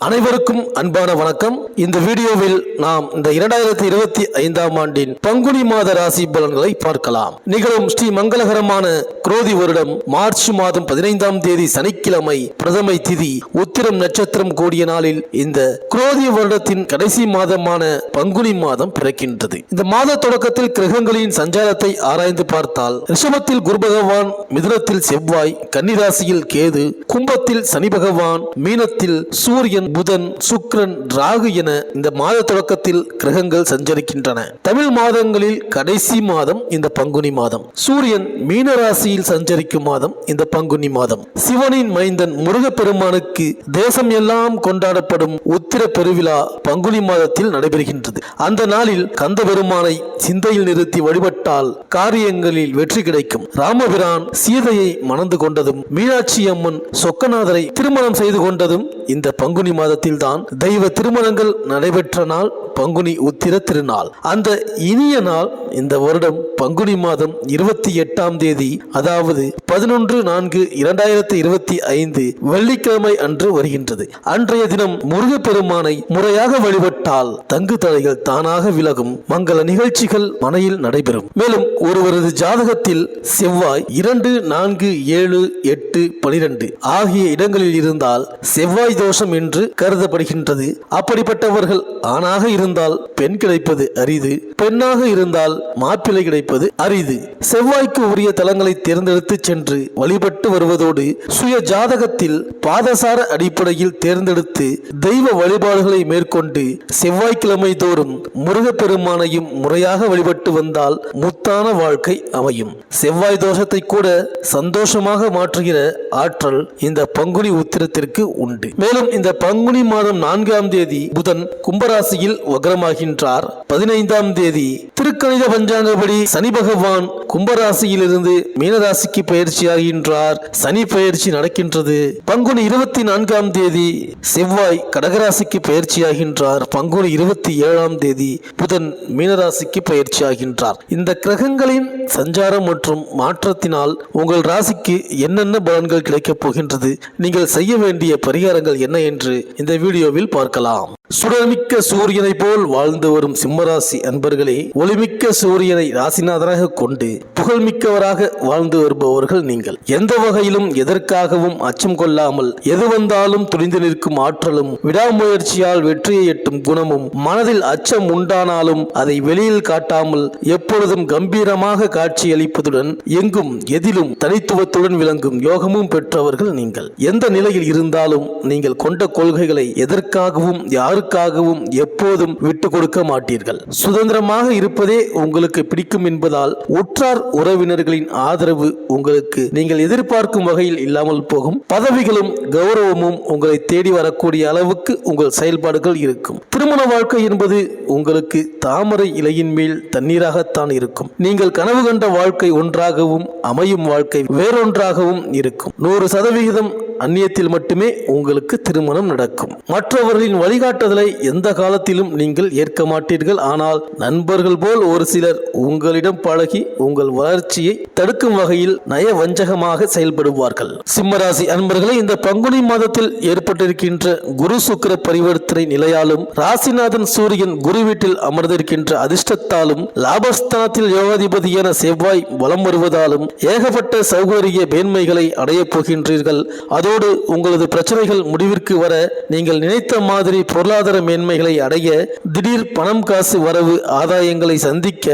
அனைவருக்கும் அன்பான வணக்கம். இந்த வீடியோவில் நாம் இந்த 2025ஆம் ஆண்டின் பங்குனி மாத ராசி பலன்களை பார்க்கலாம். நிகழும் ஸ்ரீ மங்களகரமான குரோதி வருடம் மார்ச் மாதம் 15ஆம் தேதி சனிக்கிழமை பிரதமை திதி உத்திரம் நட்சத்திரம் கூடிய நாளில் இந்த குரோதி வருடத்தின் கடைசி மாதமான பங்குனி மாதம் பிறக்கின்றது. இந்த மாத தொடக்கத்தில் கிரகங்களின் சஞ்சாரத்தை ஆராய்ந்து பார்த்தால் ரிஷபத்தில் குரு பகவான், மிதுனத்தில் செவ்வாய், கன்னிராசியில் கேது, கும்பத்தில் சனி பகவான், மீனத்தில் சூரியன், புதன், சுக்கிரன், ராகு என இந்த மாத தொடக்கத்தில் கிரகங்கள் சஞ்சரிக்கின்றன. தமிழ் மாதங்களில் கடைசி மாதம் இந்த பங்குனி மாதம். சூரியன் மீன ராசியில் சஞ்சரிக்கும் மாதம் இந்த பங்குனி மாதம். சிவனின் மைந்தன் முருகப்பெருமானுக்கு தேசம் எல்லாம் கொண்டாடப்படும் உத்திர பெருவிழா பங்குனி மாதத்தில் நடைபெறுகின்றது. அந்த நாளில் கந்த பெருமானை சிந்தையில் நிறுத்தி வழிபட்டால் காரியங்களில் வெற்றி கிடைக்கும். ராமபிரான் சீதையை மணந்து கொண்டதும், மீனாட்சி அம்மன் சொக்கநாதரை திருமணம் செய்து கொண்டதும் இந்த பங்குனி மாதத்தில் தான். தெய்வ திருமணங்கள் நடைபெற்ற நாள் பங்குனி உத்திர திருநாள். அந்த இனிய நாள் இந்த வருடம் பங்குனி மாதம் 28ஆம் தேதி, அதாவது 11/4/2025 வெள்ளிக்கிழமை அன்று வருகின்றது. அன்றைய தினம் முருகப்பெருமானை முறையாக வழிபட்டால் தங்கு தடைகள் தானாக விலகும், மங்கள நிகழ்ச்சிகள் மனையில் நடைபெறும். மேலும் ஒருவரது ஜாதகத்தில் செவ்வாய் 2, 4, 7, 8, 12 ஆகிய இடங்களில் இருந்தால் செவ்வாய் தோஷம் என்று கருதப்படுகின்றது. அப்படிப்பட்டவர்கள் ஆணாக இருந்தால் பெண் கிடைப்பது அரிது, பெண்ணாக இருந்தால் மாப்பிள்ளை கிடைப்பது அரிது. செவ்வாய்க்கு உரிய தலங்களை தேர்ந்தெடுத்து சென்று வழிபட்டு வருவதோடு சுய ஜாதகத்தில் பாதசார அடிப்படையில் தேர்ந்தெடுத்து தெய்வ வழிபாடுகளை மேற்கொண்டு செவ்வாய்க்கிழமை தோறும் முருகப்பெருமானையும் முறையாக வழிபட்டு வந்தால் முத்தான வாழ்க்கை அமையும். செவ்வாய் தோஷத்தை கூட சந்தோஷமாக மாற்றுகிற ஆற்றல் இந்த பங்குனி உத்திரத்திற்கு உண்டு. மேலும் இந்த பங்குனி மாதம் 4ஆம் தேதி புதன் கும்பராசியில் வக்ரமாகின்றார். 15ஆம் தேதி திருக்கணித பஞ்சாங்கப்படி சனி பகவான் கும்பராசியிலிருந்து மீனராசிக்கு பயிற்சியாகின்றார். சனி பயிற்சி நடக்கின்றது. பங்குனி 24ஆம் தேதி செவ்வாய் கடகராசிக்கு பயிற்சியாகின்றார். பங்குனி 27ஆம் தேதி புதன் மீனராசிக்கு பயிற்சியாகின்றார். இந்த கிரகங்களின் சஞ்சாரம் மற்றும் மாற்றத்தினால் உங்கள் ராசிக்கு என்னென்ன பலன்கள் கிடைக்கப் போகின்றது, நீங்கள் செய்ய வேண்டிய பரிகாரங்கள் என்ன என்று இந்த வீடியோவில் பார்க்கலாம். சுடர்மிக்க சூரியனை போல் வாழ்ந்து வரும் சிம்மராசி அன்பர்களே, ஒளிமிக்க சூரியனை ராசிநாதனாக கொண்டு புகழ்மிக்கவராக வாழ்ந்து வருபவர்கள் நீங்கள். எந்த வகையிலும் எதற்காகவும் அச்சம் கொள்ளாமல் எது வந்தாலும் துணிந்து நிற்கும் ஆற்றலும், விடாமுயற்சியால் வெற்றியை எட்டும் குணமும், மனதில் அச்சம் உண்டானாலும் அதை வெளியில் காட்டாமல் எப்பொழுதும் கம்பீரமாக காட்சியளிப்பதுடன் எங்கும் எதிலும் தனித்துவத்துடன் விளங்கும் யோகமும் பெற்றவர்கள் நீங்கள். எந்த நிலையில் இருந்தாலும் நீங்கள் கொண்ட கொள்கைகளை எதற்காகவும் யாருக்காகவும் எப்போதும் விட்டு கொடுக்க மாட்டீர்கள். சுதந்திரமாக இருப்பதே உங்களுக்கு பிடிக்கும் என்பதால் உற்றார் உறவினர்களின் ஆதரவு உங்களுக்கு நீங்கள் எதிர்பார்க்கும் வகையில் இல்லாமல் போகும். பதவிகளும் கௌரவமும் உங்களை தேடி வரக்கூடிய அளவுக்கு உங்கள் செயல்பாடுகள் இருக்கும். திருமண வாழ்க்கை என்பது உங்களுக்கு தாமரை இலையின் மேல் தண்ணீராகத்தான் இருக்கும். நீங்கள் கனவு கண்ட வாழ்க்கை ஒன்றாகவும் அமையும் வாழ்க்கை வேறொன்றாகவும் இருக்கும். 100% அந்நியத்தில் மட்டுமே உங்களுக்கு திருமணம் நடக்கும். மற்றவர்களின் வழிகாட்டுதலை எந்த காலத்திலும் நீங்கள் ஏற்க மாட்டீர்கள். ஆனால் நண்பர்கள் போல் ஒரு சிலர் உங்களிடம் பழகி உங்கள் வளர்ச்சியை தடுக்கும் வகையில் நயவஞ்சகமாக செயல்படுவார்கள். சிம்மராசி அன்பர்களே, இந்த பங்குனி மாதத்தில் ஏற்பட்டிருக்கின்ற குரு சுக்கிர பரிவர்த்தனை நிலையாலும் ராசிநாதன் சூரியன் குரு வீட்டில் அமர்ந்திருக்கின்ற அதிர்ஷ்டத்தாலும் லாபஸ்தானத்தில் யோகாதிபதியான செவ்வாய் வலம் வருவதாலும் ஏகப்பட்ட சௌகரிய மேன்மைகளை அடையப் போகின்றீர்கள். அதோடு உங்களது பிரச்சனைகள் முடிவிற்கு வர நீங்கள் நினைத்த மாதிரி பொருளாதார மேன்மைகளை அடைய, திடீர் பணம் காசு வரவு ஆதாயங்களை சந்திக்க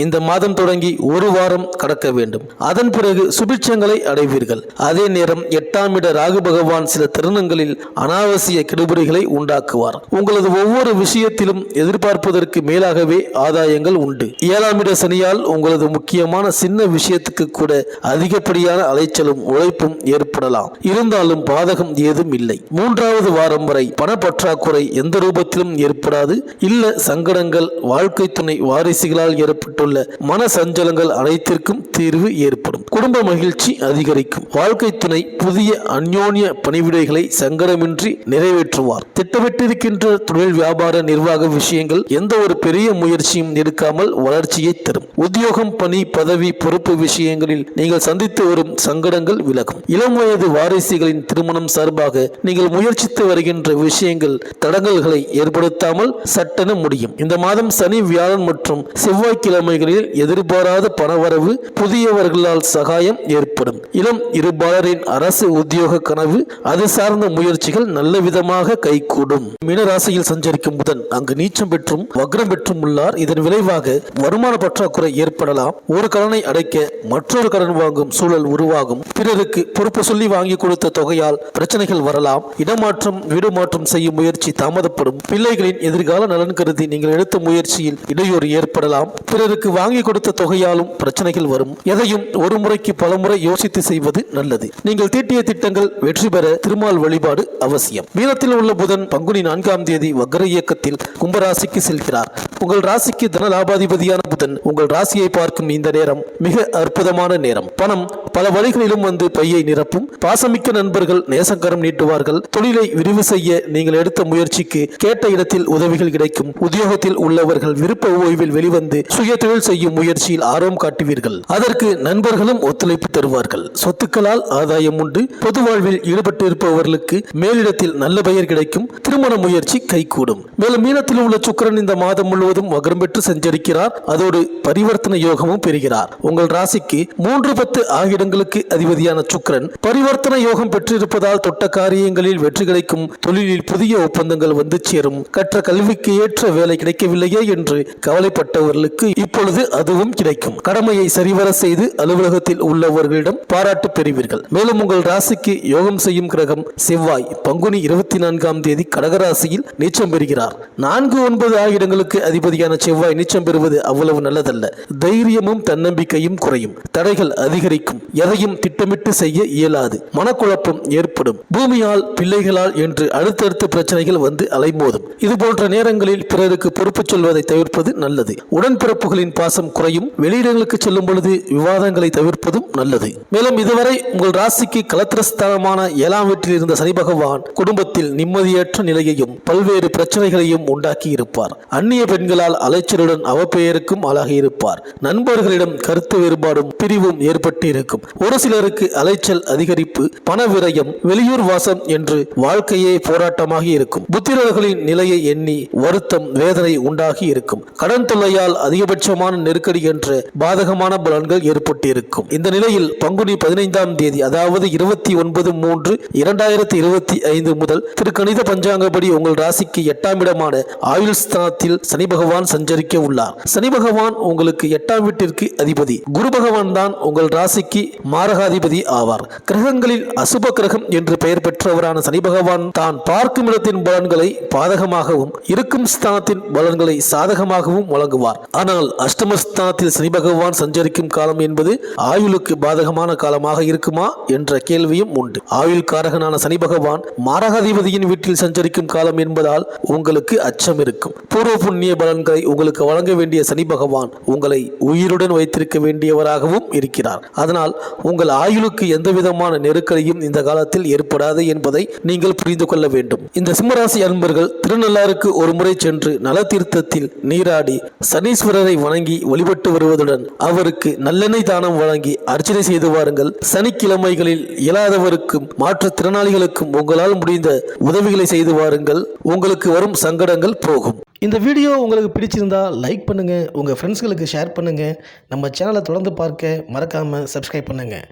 இந்த மாதம் தொடங்கி ஒரு வாரம் கடக்க வேண்டும். அதன் பிறகு சுபிட்சங்களை அடைவீர்கள். அதே நேரம் 8ஆம் இட ராகு பகவான் சில தருணங்களில் அனாவசிய கெடுபிடிகளை உண்டாக்குவார். உங்களது ஒவ்வொரு விஷயத்திலும் எதிர்பார்ப்பதற்கு மேலாகவே ஆதாயங்கள் உண்டு. 7ஆம் இட சனியால் உங்களது முக்கியமான சின்ன விஷயத்துக்கு கூட அதிகப்படியான அலைச்சலும் உழைப்பும் ஏற்படலாம். இருந்தாலும் பாதகம் ஏதும் இல்லை. 3வது வாரம் வரை பண பற்றாக்குறை எந்த ரூபத்திலும் ஏற்படாது. இல்ல சங்கடங்கள், வாழ்க்கை துணை வாரிசுகளால் ஏற்பட்டுள்ள மன சஞ்சலங்கள் அனைத்திற்கும் தீர்வு ஏற்படும். குடும்ப மகிழ்ச்சி அதிகரிக்கும். வாழ்க்கை துணை புதிய அந்யோன்ய பணிவிடைகளை சங்கடமின்றி நிறைவேற்றுவார். திட்டமிட்டிருக்கின்ற தொழில் வியாபார நிர்வாக விஷயங்கள் எந்த ஒரு பெரிய முயற்சியும் எடுக்காமல் வளர்ச்சியை தரும். உத்தியோகம், பணி, பதவி, பொறுப்பு விஷயங்களில் நீங்கள் சந்தித்து வரும் சங்கடங்கள் விலகும். இளம் வயது வாரிசுகளின் நண்பர்களின் திருமணம் சார்பாக நீங்கள் முயற்சித்து வருகின்ற விஷயங்கள் தடங்கல்களை ஏற்படுத்தாமல் சட்டென முடியும். இந்த மாதம் சனி, வியாழன் மற்றும் செவ்வாய்க்கிழமைகளில் எதிர்பாராத பணவரவு, புதியவர்களால் சகாயம் ஏற்படும். இளம் இருபாலரின் அரசு உத்தியோக கனவு, அது சார்ந்த முயற்சிகள் நல்ல விதமாக கைகூடும். மீனராசியில் சஞ்சரிக்கும் புதன் அங்கு நீச்சம் பெற்றும் வக்ரம் பெற்றும் உள்ளார். இதன் விளைவாக வருமான பற்றாக்குறை ஏற்படலாம். ஒரு கடனை அடைக்க மற்றொரு கடன் வாங்கும் சூழல் உருவாகும். பிறருக்கு பொறுப்பு சொல்லி வாங்கி கொடுத்த தொகையால் பிரச்சனைகள் வரலாம். இடமாற்றம், வீடு மாற்றம் செய்யும் முயற்சி தாமதப்படும். பிள்ளைகளின் எதிர்கால நலன் கருதி நீங்கள் எடுத்த முயற்சியில் இடையூறு ஏற்படலாம். பிறருக்கு வாங்கி கொடுத்த தொகையாலும் பிரச்சனைகள் வரும். எதையும் ஒரு முறைக்கு பல முறை யோசித்து செய்வது நல்லது. நீங்கள் தீட்டிய திட்டங்கள் வெற்றி பெற திருமால் வழிபாடு அவசியம். மீனத்தில் உள்ள புதன் பங்குனி 4ஆம் தேதி வக்ர இயக்கத்தில் கும்பராசிக்கு செல்கிறார். உங்கள் ராசிக்கு தன லாபாதிபதியான புதன் உங்கள் ராசியை பார்க்கும் இந்த நேரம் மிக அற்புதமான நேரம். பணம் பல வழிகளிலும் வந்து பையை நிரப்பும். பாசமிக்க நண்பர்கள் நேசங்கரம் நீட்டுவார்கள். தொழிலை விரிவு செய்ய நீங்கள் எடுத்த முயற்சிக்கு கேட்ட இடத்தில் உதவிகள் கிடைக்கும். உத்தியோகத்தில் உள்ளவர்கள் விருப்ப ஓய்வில் வெளிவந்து சுய தொழில் செய்யும் முயற்சியில் ஆர்வம் காட்டுவீர்கள். அதற்கு நண்பர்களும் ஒத்துழைப்பு தருவார்கள். சொத்துக்களால் ஆதாயம் உண்டு. பொது வாழ்வில் ஈடுபட்டு இருப்பவர்களுக்கு மேலிடத்தில் நல்ல பெயர் கிடைக்கும். திருமண முயற்சி கைகூடும். மேலும் மீனத்தில் உள்ள சுக்கிரன் இந்த மாதம் முழுவதும் வக்ரம் பெற்று சஞ்சரிக்கிறார். அதோடு பரிவர்த்தனை யோகமும் பெறுகிறார். உங்கள் ராசிக்கு 3-10 ஆகிய இடங்களுக்கு அதிபதியான சுக்கிரன் பரிவர்த்தனை யோகம் பெற்றிருப்பதால் தொட்ட காரியங்களில் வெற்றி கிடைக்கும். தொழிலில் புதிய ஒப்பந்தங்கள் வந்து சேரும். கற்ற கல்விக்கு ஏற்ற வேலை கிடைக்கவில்லையே என்று கவலைப்பட்டவர்களுக்கு இப்பொழுது அதுவும் கிடைக்கும். கடமையை சரிவர செய்து அலுவலகத்தில் உள்ளவர்களிடம் பாராட்டு பெறுவீர்கள். மேலும் உங்கள் ராசிக்கு யோகம் செய்யும் கிரகம் செவ்வாய் பங்குனி 24ஆம் தேதி கடகராசியில் நீச்சம் பெறுகிறார். 4-9 ஆகிய இடங்களுக்கு அதிபதியான செவ்வாய் நீச்சம் பெறுவது அவ்வளவு நல்லதல்ல. தைரியமும் தன்னம்பிக்கையும் குறையும். தடைகள் அதிகரிக்கும். எதையும் திட்டமிட்டு செய்ய இயலாது. மனக்குழப்பம் ஏற்படும். பூமியால், பிள்ளைகளால் என்று அடுத்தடுத்த பிரச்சனைகள் வந்து அலைமோதும். இது போன்ற நேரங்களில் பிறருக்கு பொறுப்பு சொல்வதை தவிர்ப்பது நல்லது. உடன்பிறப்புகளின் பாசம் குறையும். வெளியிடங்களுக்கு செல்லும் பொழுது விவாதங்களை தவிர்ப்பதும் நல்லது. மேலும் இதுவரை உங்கள் ராசிக்கு கலத்திரஸ்தானமான 7ஆம் வீட்டில் இருந்த சனி பகவான் குடும்பத்தில் நிம்மதியற்ற நிலையையும் பல்வேறு பிரச்சனைகளையும் உண்டாக்கி இருப்பார். அந்நிய பெண்களால் அலைச்சலுடன் அவப்பெயருக்கும் ஆளாகி இருப்பார். நண்பர்களிடம் கருத்து வேறுபாடும் பிரிவும் ஏற்பட்டு இருக்கும். ஒரு சிலருக்கு அலைச்சல் அதிகரிப்பு, பண விரயம், வெளியூர் வாசம் என்று வாழ்க்கையே போராட்டமாக இருக்கும். புத்திரர்களின் நிலையை எண்ணி வருத்தம், வேதனை உண்டாகி இருக்கும். கடன் தொல்லையால் அதிகபட்சமான நெருக்கடி என்ற பாதகமான பலன்கள் ஏற்பட்டு இருக்கும். இந்த நிலையில் பங்குனி 15ஆம் தேதி அதாவது 29/3/2025 முதல் திருக்கணித பஞ்சாங்கப்படி உங்கள் ராசிக்கு 8ஆம் இடமான ஆயுள் ஸ்தானத்தில் சனி பகவான் சஞ்சரிக்க உள்ளார். சனி பகவான் உங்களுக்கு 8ஆம் வீட்டிற்கு அதிபதி. குரு பகவான் தான் உங்கள் ராசிக்கு மாரகாதிபதி ஆவார். கிரகங்களில் அசுப கிரகம் என்று பெயர் பெற்றவரான சனி பகவான் தான் பார்க்கும் இடத்தின் பலன்களை பாதகமாகவும் இருக்கும் ஸ்தானத்தின் பலன்களை சாதகமாகவும் வழங்குவார். ஆனால் அஷ்டமஸ்தானத்தில் சனி பகவான் சஞ்சரிக்கும் காலம் என்பது ஆயுளுக்கு பாதகமான காலமாக இருக்குமா என்ற கேள்வியும் உண்டு. ஆயுள் காரகனான சனி பகவான் மாரகாதிபதியின் வீட்டில் சஞ்சரிக்கும் காலம் என்பதால் உங்களுக்கு அச்சம் இருக்கும். பூர்வ புண்ணிய பலன்களை உங்களுக்கு வழங்க வேண்டிய சனி பகவான் உங்களை உயிருடன் வைத்திருக்க வேண்டியவராகவும் இருக்கிறார். அதனால் உங்கள் ஆயுளுக்கு எந்தவிதமான நெருக்கடியும் இந்த காலத்தில் ஏற்படாது என்பதை நீங்கள் புரிந்து கொள்ள வேண்டும். இந்த சிம்மராசி அன்பர்கள் திருநள்ளாருக்கு ஒரு முறை சென்று நல தீர்த்தத்தில் நீராடி சனீஸ்வரரை வணங்கி வழிபட்டு வருவதுடன் அவருக்கு நல்லெண்ணெய் தானம் வழங்கி அர்ச்சனை செய்து வாருங்கள். சனிக்கிழமைகளில் இயலாதவருக்கும் மாற்றுத்திறனாளிகளுக்கும் உங்களால் முடிந்த உதவிகளை செய்து வாருங்கள். உங்களுக்கு வரும் சங்கடங்கள் போகும். இந்த வீடியோ உங்களுக்கு பிடிச்சிருந்தா லைக் பண்ணுங்கள், உங்கள் ஃப்ரெண்ட்ஸ்களுக்கு ஷேர் பண்ணுங்கள். நம்ம சேனலை தொடர்ந்து பார்க்க மறக்காமல் சப்ஸ்கிரைப் பண்ணுங்கள்.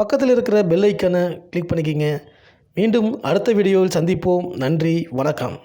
பக்கத்தில் இருக்கிற பெல் ஐக்கானை கிளிக் பண்ணிக்கிங்க. மீண்டும் அடுத்த வீடியோவில் சந்திப்போம். நன்றி, வணக்கம்.